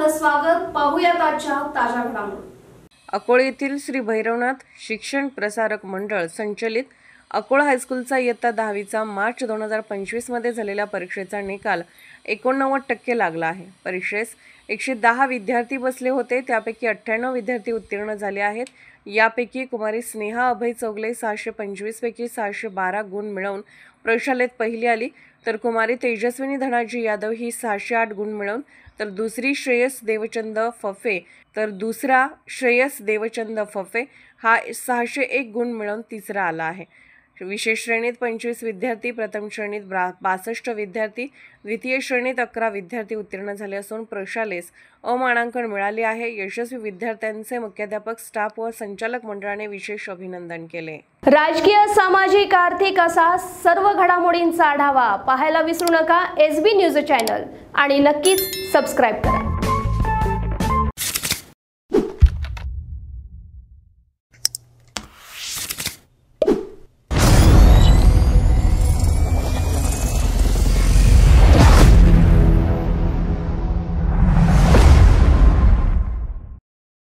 आपलं स्वागत. पाहूयात आजच्या ताज्या घडामोडी. अकोला येथील श्री भैरवनाथ शिक्षण प्रसारक मंडळ संचलित अकोला हायस्कूलचा इयत्ता 10वीचा मार्च 2025 मध्ये झालेल्या परीक्षेचा निकाल 89% लागला आहे. परीक्षेस 110 विद्यार्थी बसले होते. त्यापैकी 98 विद्यार्थी उत्तीर्ण झाले आहेत. यापैकी कुमारी स्नेहा अभय चौगले 625 पैकी 612 गुण मिळवून प्रशालेत पहिली आली, तर कुमारी तेजस्विनी धनाजी यादव ही 608 गुण मिळवून तर दुसरा श्रेयस देवचंद फफे हा 601 गुण मिळवून तिसरा आला आहे. विशेष श्रेणीत 25 विद्यार्थी, प्रथम श्रेणीत 62 विद्यार्थी, द्वितीय श्रेणीत 11 विद्यार्थी उत्तीर्ण झाले असून प्रशालेस अमानांकन मिळाले आहे. यशस्वी विद्यार्थ्यांचे मुख्याध्यापक, स्टाफ व संचालक मंडळाने विशेष अभिनंदन केले. राजकीय, सामाजिक, आर्थिक असा सर्व घडामोडींचा आढावा पाहायला विसरू नका SB न्यूज चॅनल आणि नक्कीच सबस्क्राईब करा.